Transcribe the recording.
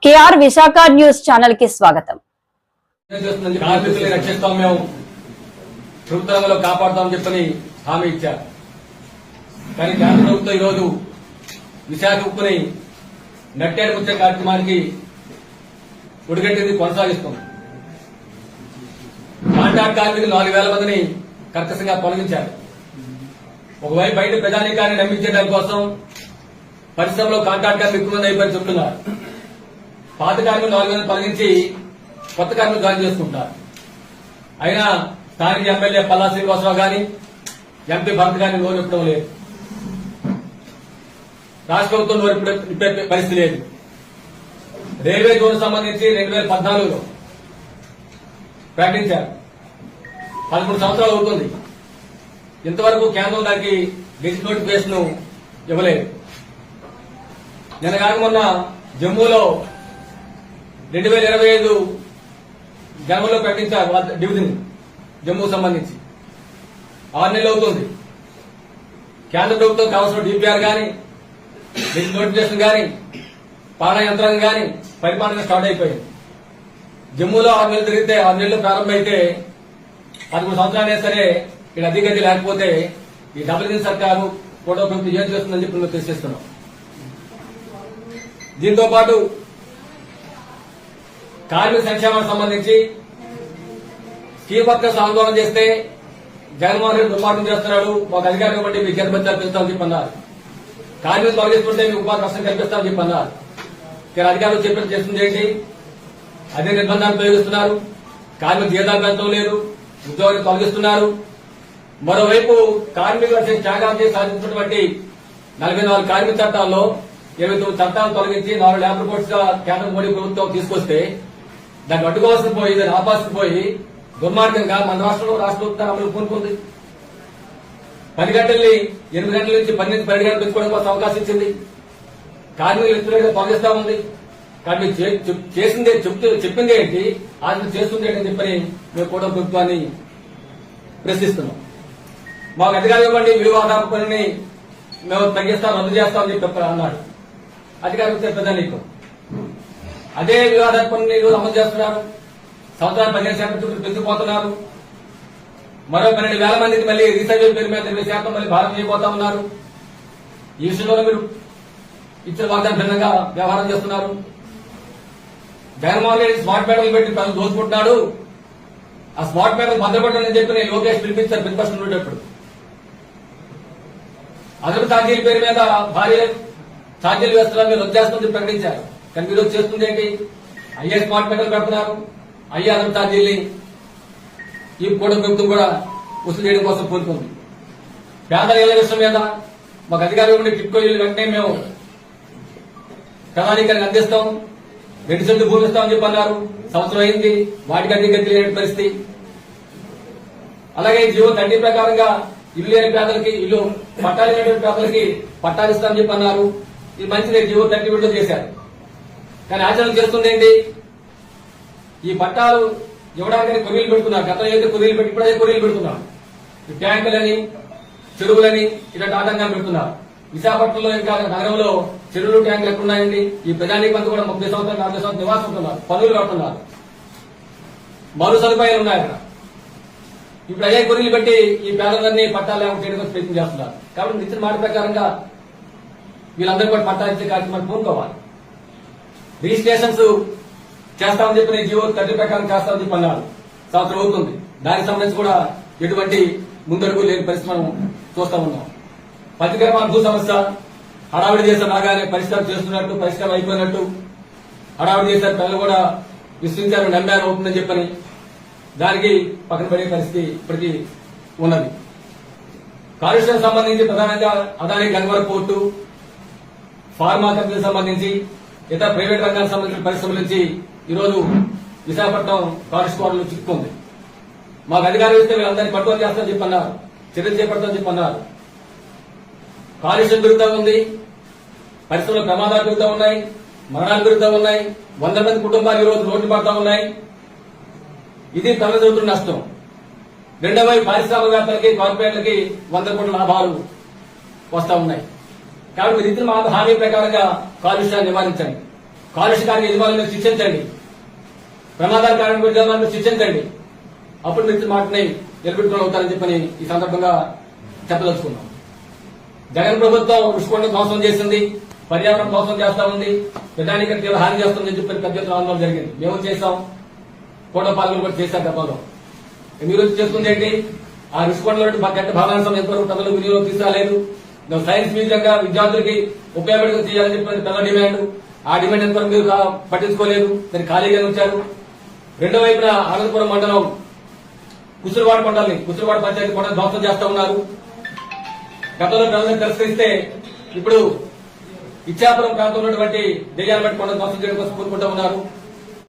KR Visakha news channel కి స్వాగతం. కార్మికుల్ని రక్షిస్తాం, మేము ప్రభుత్వంలో కాపాడుతామని చెప్పని హామీ ఇచ్చారు. కానీ కేంద్ర ప్రభుత్వం ఈరోజు విశాఖ ఉక్కుని నట్టేడు ముచ్చే కార్యక్రమానికి ఒడిగట్టింది కొనసాగిస్తుంది. కాంట్రాక్ట్ కార్మికులు 4,000 మందిని కర్కశంగా తొలగించారు. ఒకవైపు బయట ప్రజానీకాన్ని నమ్మించడం కోసం పరిశ్రమలో కాంట్రాక్ట్ కార్మికులు ఎక్కువ మంది అయిపోయి చెప్తున్నారు. పాత కార్మికులు 4 మంది తొలగించి కొత్త కార్మికులు జాయిన్ చేసుకుంటారు. అయినా స్థానిక ఎమ్మెల్యే పల్లా శ్రీనివాసరావు గాని ఎంపీ భరత్ గాని నోరు ఇప్పడం లేదు. రాష్ట్ర ప్రభుత్వం నోరు ఇప్పే పరిస్థితి లేదు. రైల్వే జోన్ సంబంధించి 2014లో ప్రకటించారు. 13 సంవత్సరాలు అవుతుంది. ఇంతవరకు కేంద్రం దానికి గెజిట్ నోటిఫికేషన్ ఇవ్వలేదు. నిన్న కాక మొన్న జమ్మూలో 2025 జనవరిలో ప్రకటించారు డివిజన్ జమ్మూ సంబంధించి. 6 నెలలు అవుతుంది. కేంద్ర ప్రభుత్వం కావాల్సిన డిపిఆర్ గాని గెజిట్ నోటిఫికేషన్ గాని పాలనా యంత్రాంగం గాని పరిపాలన స్టార్ట్ అయిపోయింది. జమ్మూలో 6 నెలలు తిరిగితే 6 నెలలు ప్రారంభమైతే 13 సంవత్సరాలైనా సరే ఇక్కడ అధిగతి లేకపోతే ఈ డబుల్ ఇంజిన్ సర్కారు ఫోటో ప్రభుత్వం ఏం చేస్తుందని చెప్పి మేము తెలియజేస్తున్నాం. దీంతో పాటు కార్మిక సంక్షేమానికి సంబంధించి స్కీమ్ వర్కర్స్ ఆందోళన చేస్తే జగన్మోహన్ రెడ్డి దుర్మార్గం చేస్తున్నాడు, ఒక అధికారం బట్టి మీకు ఎంత బత్తాలు పెంచుతామని చెప్పి అన్నారు. కార్మికులు తొలగిస్తుంటే మీకు ఉపాధి కష్టం కల్పిస్తామని చెప్పి అన్నారు. కానీ అధికారులు చెప్పిన చేస్తుంది ఏంటి? అదే నిర్బంధాలు ఉపయోగిస్తున్నారు. కార్మిక జీతాలు పెంచడం లేదు, ఉద్యోగాలు తొలగిస్తున్నారు. మరోవైపు కార్మికులు త్యాగాలు చేసి సాధించినటువంటి 44 కార్మిక చట్టాల్లో 29 చట్టాలు తొలగించి 4 లేబర్ కోడ్స్ గా కేంద్ర మోడీ ప్రభుత్వం తీసుకొస్తే దాన్ని అడ్డుకోవాల్సి పోయి దాన్ని ఆపాల్సి పోయి దుర్మార్గంగా మన రాష్ట్రంలో రాష్ట్ర ప్రభుత్వం అమలు పూనుకుంది. 10 గంటల్ని 8 గంటల నుంచి 12 గంటలు పెంచుకోవడం కోసం అవకాశం ఇచ్చింది. కార్మికులు వ్యతిరేకంగా తొలగిస్తా ఉంది. కానీ చేసిందే చెప్పింది ఏంటి, ఆచరణ చేస్తుంది ఏంటని చెప్పని మేము కూడా ప్రభుత్వాన్ని ప్రశ్నిస్తున్నాం. మాకు అధికారం ఇవ్వండి, విలువ ఆధారపు పనిని మేము తగ్గిస్తాం, రద్దు చేస్తామని చెప్పి అన్నాడు. అధికారం ఇస్తే పెద్ద నీకు అదే వివాదాల పనులు ఈరోజు అమలు చేస్తున్నారు. సంవత్సరాలు 15% చుట్టూ పెంచుకుపోతున్నారు. మరో 12,000 మందికి మళ్ళీ రీసర్వే పేరు మీద 20% మళ్ళీ భారం చేయబోతా ఉన్నారు. ఈ విషయంలో మీరు ఇచ్చిన వాగ్దానం భిన్నంగా వ్యవహారం చేస్తున్నారు. జగన్మోహన్ రెడ్డి స్మార్ట్ మీటర్లు పెట్టి ప్రజలు దోచుకుంటున్నాడు. ఆ స్మార్ట్ మీటర్లు భద్రపడాలని చెప్పి నేను లోకేష్ పిలిపించారు ప్రతిపక్షం ఉండేటప్పుడు. అదనపు ఛార్జీల పేరు మీద భారీ ఛార్జీలు వేస్తున్నారు, మీరు వచ్చేస్తుంది ప్రకటించారు. కానీ మీరు చేస్తుంది ఏంటి? అయ్యే స్మార్ట్ మీటర్లు పెడుతున్నారు, అయ్యే అదనపు ఛార్జీల్ని ఈ కూడా ప్రభుత్వం కూడా వసూలు చేయడం కోసం కోరుకుంది. పేదల ఇళ్ల విషయం మీద మాకు అధికారం ఉండి టిట్కో ఇల్లు వెంటనే మేము ప్రణాళికలను అందిస్తాం, 2 సెంట్లు భూమి ఇస్తామని చెప్పి అన్నారు. సంవత్సరం అయింది, వాటికి అధిగతి లేని పరిస్థితి. అలాగే జీవో 30 ప్రకారంగా ఇల్లు లేని పేదలకి ఇల్లు, పట్టాలు లేని పేదలకి పట్టాలు ఇస్తామని చెప్పి అన్నారు. ఇది మంచిదే, జీవో 30 విడుదల చేశారు. కానీ ఆచరణ చేస్తుంది ఏంటి? ఈ పట్టాలు ఇవ్వడానికి కొరియలు పెడుతున్నారు. గతంలో అయితే కొరియలు పెట్టి ఇప్పుడే కొరియలు పెడుతున్నారు. ట్యాంకులని, చెరువులని ఇలాంటి ఆటంకాలు పెడుతున్నారు. విశాఖపట్నంలో ఇంకా నగరంలో చెరువులు ట్యాంకులు ఎక్కడున్నాయండి? ఈ ప్రజానీకంతా కూడా 30 సంవత్సరాలు 40 సంవత్సరాలు నివాసం ఉంటున్నారు, పనులు కడుతున్నారు, మరో సదుపాయాలు ఉన్నాయి అక్కడ. ఇప్పుడు అయ్యే కొరియలు పెట్టి ఈ పేదలందరినీ పట్టాలు లేకుండా ప్రయత్నం చేస్తున్నారు. కాబట్టి ఇచ్చిన మాట ప్రకారంగా వీళ్ళందరూ కూడా పట్టాలు ఇచ్చే కార్యక్రమాన్ని పూనుకోవాలి. రిజిస్ట్రేషన్స్ చేస్తామని చెప్పి జీవో 30 ప్రకారం చేస్తామని చెప్పి అన్నారు. సంవత్సరం అవుతుంది. దానికి సంబంధించి కూడా ఎటువంటి ముందడుగు లేని పరిస్థితి మనం చూస్తా ఉన్నాం. పత్రికా భూ సమస్య హడావిడి చేశారు, రాగానే పరిష్కారం చేస్తున్నట్టు, పరిష్కారం అయిపోయినట్టు హడావిడి చేశారు. ప్రజలు కూడా విశ్వసించారు, నమ్మారు అవుతుందని చెప్పని. దానికి పక్కన పడే పరిస్థితి ఇప్పటికీ ఉన్నది. కాలుష్యానికి సంబంధించి ప్రధానంగా అదాని గంగవరం పోర్టు, ఫార్మా కంపెనీకి సంబంధించి ఇతర ప్రైవేట్ రంగానికి సంబంధించిన పరిశ్రమల నుంచి ఈరోజు విశాఖపట్నం కాలుష్య కోరలు చిక్కుంది. మాకు అధికారం ఇస్తే వీళ్ళందరినీ కంట్రోల్ చేస్తామని చెప్పన్నారు, చర్యలు చేపడతామని చెప్పన్నారు. కాలుష్యం పెరుగుతూ ఉంది, పరిశ్రమల ప్రమాదాలు పెరుగుతూ ఉన్నాయి, మరణాలు పెరుగుతూ ఉన్నాయి, 100 మంది కుటుంబాలు ఈరోజు రోడ్డు పడతా ఉన్నాయి. ఇది తలెత్తుతున్న నష్టం. రెండవ వైపు పారిశ్రామికవేత్తలకి, కార్పొరేట్లకి 100 కోట్ల లాభాలు వస్తా ఉన్నాయి. కాబట్టి మీరు ఇచ్చిన హామీ ప్రకారంగా కాలుష్యాన్ని నివారించండి. కాలుష్యకారికి యజమానులను మీరు శిక్షించండి, ప్రమాదకారికి యజమానులను మీరు శిక్షించండి. అప్పుడు మీరు మాటని నిలబెట్టుకుని అవుతారని చెప్పని ఈ సందర్భంగా చెప్పదలుచుకున్నాం. జగన్ ప్రభుత్వం రుషికొండ ధ్వంసం చేసింది, పర్యావరణం ధ్వంసం చేస్తా ఉంది, ప్రధానిక తీవ్ర హాని చేస్తుందని చెప్పి పెద్ద ఎత్తున ఆందోళన జరిగింది. మేము చేశాం, కోట పాలకులు కూడా చేశారు గతంలో. మీరు చేస్తుంది ఏంటి? ఆ రుషికొండలో గంట భాగాంశం ఎంతవరకు ప్రజలకు వినియోగం తీసుకురాలేదు. సైన్స్ మ్యూజియంగా విద్యార్థులకి ఉపయోగపడి చేయాలని చెప్పి పెద్ద డిమాండ్. ఆ డిమాండ్ ఎంతవరకు మీరు పట్టించుకోలేదు, దాన్ని ఖాళీగా ఉంచారు. రెండో వైపున అనంతపురం మండలం కుసురువాడ పంచాయతీ కొండలు ధ్వంసం చేస్తా ఉన్నారు. గతంలో ప్రజలను తిరస్కరిస్తే ఇప్పుడు ఇచ్చాపురం ప్రాంతంలో ఉన్నటువంటి దెయ్యాలు బట్టి కొండలు ధ్వంసం చేయడం కోసం కోరుకుంటూ ఉన్నారు.